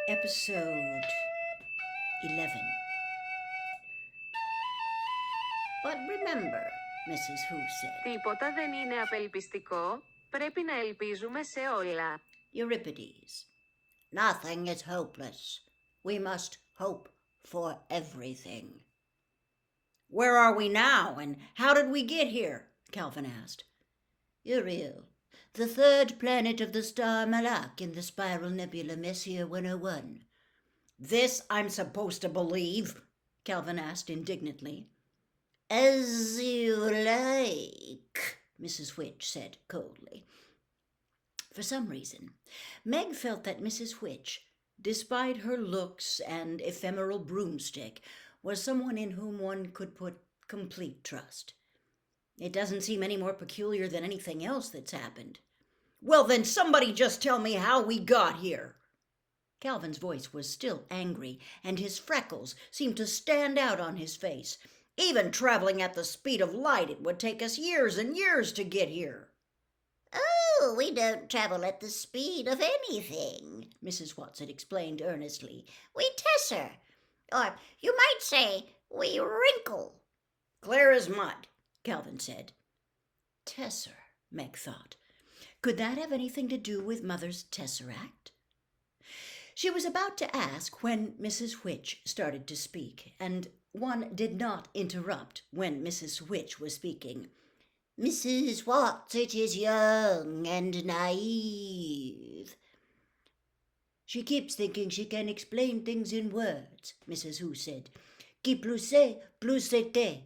Episode 11. But remember, Mrs. Who said. Τίποτα δεν είναι απελπιστικό. Πρέπει να ελπίζουμε σε όλα. Euripides. Nothing is hopeless. We must hope for everything. Where are we now, and how did we get here? Calvin asked. Uriel, the third planet of the star Malak in the spiral nebula Messier 101. This I'm supposed to believe? Calvin asked indignantly. As you like, Mrs. Which said coldly. For some reason, Meg felt that Mrs. Which, despite her looks and ephemeral broomstick, was someone in whom one could put complete trust. It doesn't seem any more peculiar than anything else that's happened. Well, then somebody just tell me how we got here. Calvin's voice was still angry, and his freckles seemed to stand out on his face. Even traveling at the speed of light, it would take us years and years to get here. Oh, we don't travel at the speed of anything, Mrs. Watson explained earnestly. We tesser, or you might say we wrinkle. Clear as mud, Calvin said. Tesser, Meg thought. Could that have anything to do with Mother's tesseract? She was about to ask when Mrs. Which started to speak, and one did not interrupt when Mrs. Which was speaking. Mrs. Watson is young and naive. She keeps thinking she can explain things in words, Mrs. Who said. Qui plus sait, plus c'était.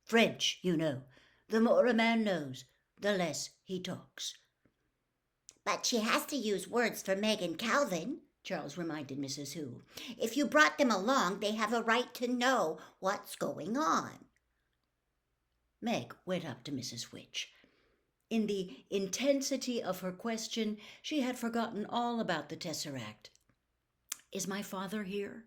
French, you know. The more a man knows, the less he talks. But she has to use words for Meg and Calvin, Charles reminded Mrs. Who. If you brought them along, they have a right to know what's going on. Meg went up to Mrs. Which. In the intensity of her question, she had forgotten all about the tesseract. Is my father here?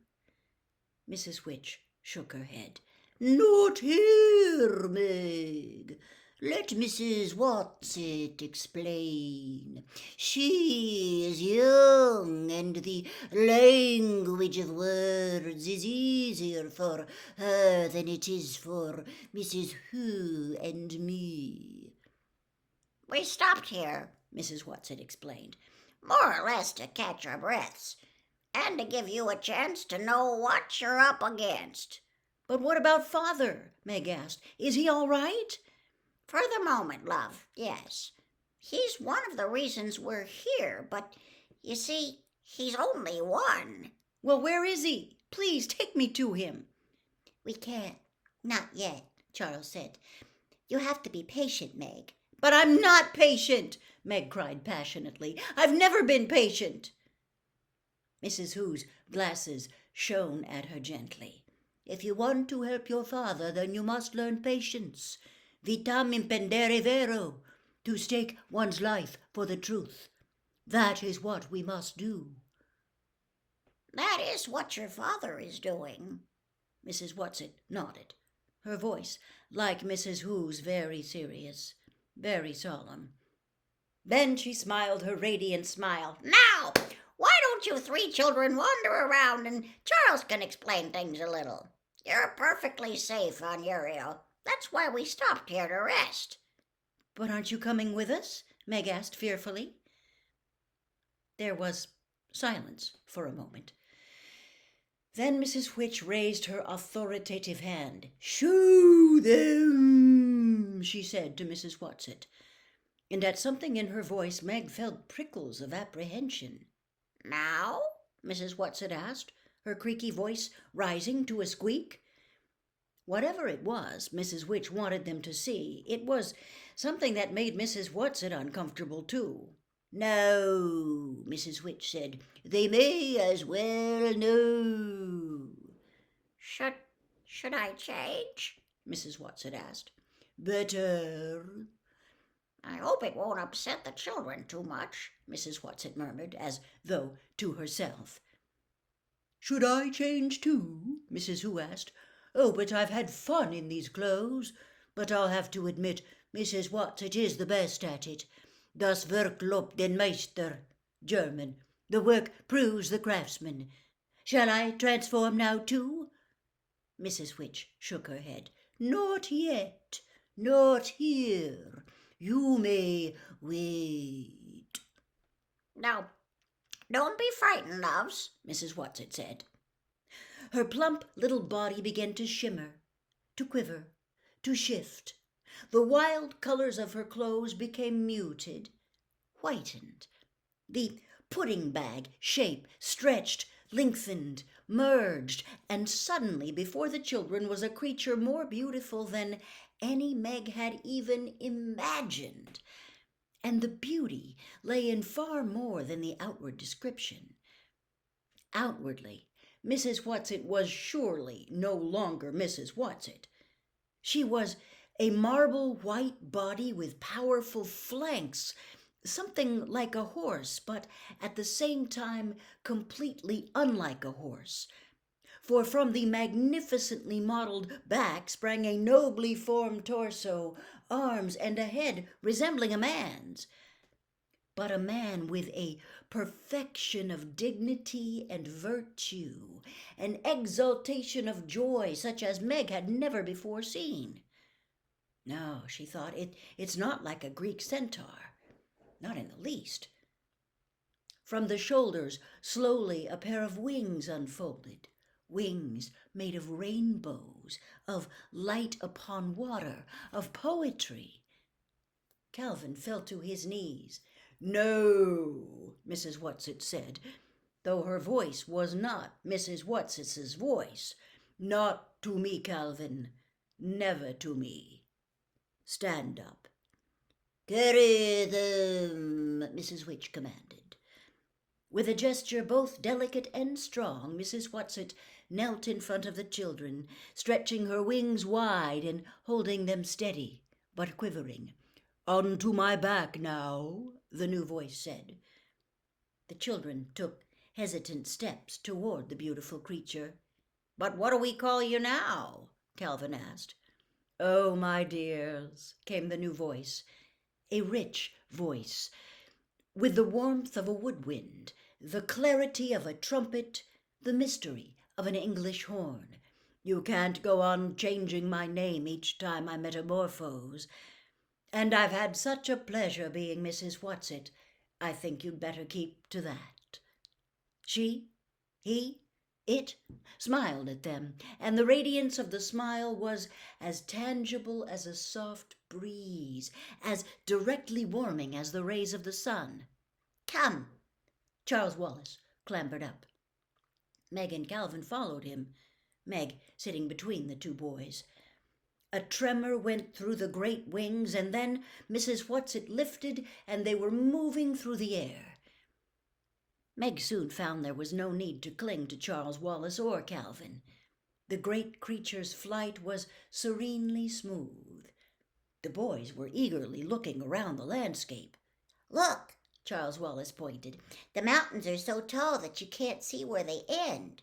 Mrs. Which shook her head. Not here, Meg. Let Mrs. Watson explain. She is young, and the language of words is easier for her than it is for Mrs. Who and me. We stopped here, Mrs. Watson explained, more or less to catch our breaths, and to give you a chance to know what you're up against. But what about Father? Meg asked. Is he all right? For the moment, love, yes. He's one of the reasons we're here, but you see, he's only one. Well, where is he? Please take me to him. We can't. Not yet, Charles said. You have to be patient, Meg. But I'm not patient, Meg cried passionately. I've never been patient. Mrs. Who's glasses shone at her gently. If you want to help your father, then you must learn patience. Vitam impendere vero, to stake one's life for the truth. That is what we must do. That is what your father is doing. Mrs. Watson nodded, her voice, like Mrs. Who's, very serious, very solemn. Then she smiled her radiant smile. Now, why don't you three children wander around and Charles can explain things a little? You're perfectly safe on Uriel. That's why we stopped here to rest. But aren't you coming with us? Meg asked fearfully. There was silence for a moment. Then Mrs. Which raised her authoritative hand. Show them, she said to Mrs. Watson. And at something in her voice, Meg felt prickles of apprehension. Now? Mrs. Watson asked, her creaky voice rising to a squeak. Whatever it was Mrs. Which wanted them to see, it was something that made Mrs. Watson uncomfortable too. No, Mrs. Which said, they may as well know. Should I change? Mrs. Watson asked. Better. I hope it won't upset the children too much, Mrs. Watson murmured, as though to herself. Should I change too? Mrs. Who asked. Oh, but I've had fun in these clothes. But I'll have to admit, Mrs. Watson is the best at it. Das Werk lobt den Meister, German, The work proves the craftsman. Shall I transform now too?" Mrs. Witch shook her head. "Not yet. Not here. You may wait." "Now, don't be frightened, loves," Mrs. Whatsit said. Her plump little body began to shimmer, to quiver, to shift. The wild colors of her clothes became muted, whitened. The pudding bag shape stretched, lengthened, merged, and suddenly before the children was a creature more beautiful than any Meg had even imagined. And the beauty lay in far more than the outward description. Outwardly, Mrs. Whatsit was surely no longer Mrs. Whatsit. She was a marble white body with powerful flanks, something like a horse, but at the same time completely unlike a horse. For from the magnificently modeled back sprang a nobly formed torso, arms, and a head resembling a man's. But a man with a perfection of dignity and virtue, an exaltation of joy such as Meg had never before seen. No, she thought, it's not like a Greek centaur, not in the least. From the shoulders, slowly a pair of wings unfolded, wings made of rainbows, of light upon water, of poetry. Calvin fell to his knees. "No," Mrs. Whatsit said, though her voice was not Mrs. Whatsit's voice. "Not to me, Calvin. Never to me. Stand up." "Carry them," Mrs. Witch commanded. With a gesture both delicate and strong, Mrs. Whatsit knelt in front of the children, stretching her wings wide and holding them steady, but quivering. "Onto my back now," the new voice said. The children took hesitant steps toward the beautiful creature. "But what do we call you now?" Calvin asked. "Oh, my dears," came the new voice, a rich voice, with the warmth of a woodwind, the clarity of a trumpet, the mystery of an English horn. "You can't go on changing my name each time I metamorphose. And I've had such a pleasure being Mrs. Whatsit, I think you'd better keep to that." She, he, it smiled at them, and the radiance of the smile was as tangible as a soft breeze, as directly warming as the rays of the sun. "Come." Charles Wallace clambered up. Meg and Calvin followed him, Meg sitting between the two boys. A tremor went through the great wings, and then Mrs. Whatsit lifted, and they were moving through the air. Meg soon found there was no need to cling to Charles Wallace or Calvin. The great creature's flight was serenely smooth. The boys were eagerly looking around the landscape. "Look," Charles Wallace pointed. "The mountains are so tall that you can't see where they end."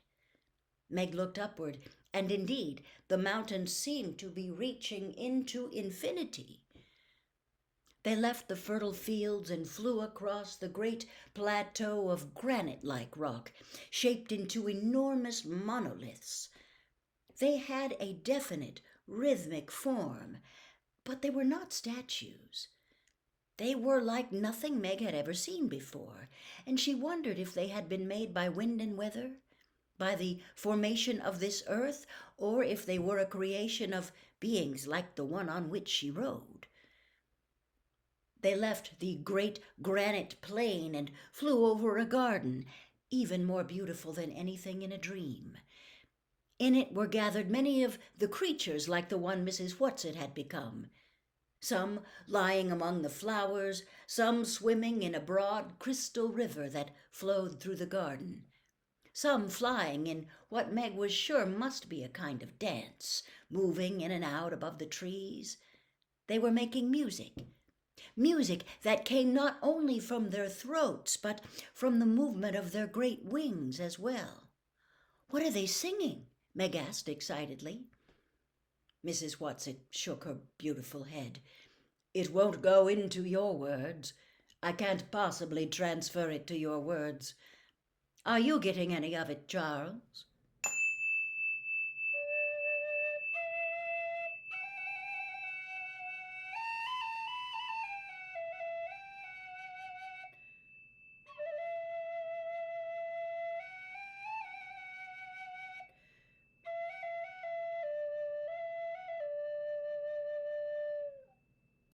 Meg looked upward, and indeed the mountains seemed to be reaching into infinity. They left the fertile fields and flew across the great plateau of granite-like rock, shaped into enormous monoliths. They had a definite, rhythmic form, but they were not statues. They were like nothing Meg had ever seen before, and she wondered if they had been made by wind and weather, by the formation of this earth, or if they were a creation of beings like the one on which she rode. They left the great granite plain and flew over a garden, even more beautiful than anything in a dream. In it were gathered many of the creatures like the one Mrs. Whatsit had become, some lying among the flowers, some swimming in a broad crystal river that flowed through the garden, some flying in what Meg was sure must be a kind of dance, moving in and out above the trees. They were making music, music that came not only from their throats, but from the movement of their great wings as well. "What are they singing?" Meg asked excitedly. Mrs. Whatsit shook her beautiful head. "It won't go into your words. I can't possibly transfer it to your words. Are you getting any of it, Charles?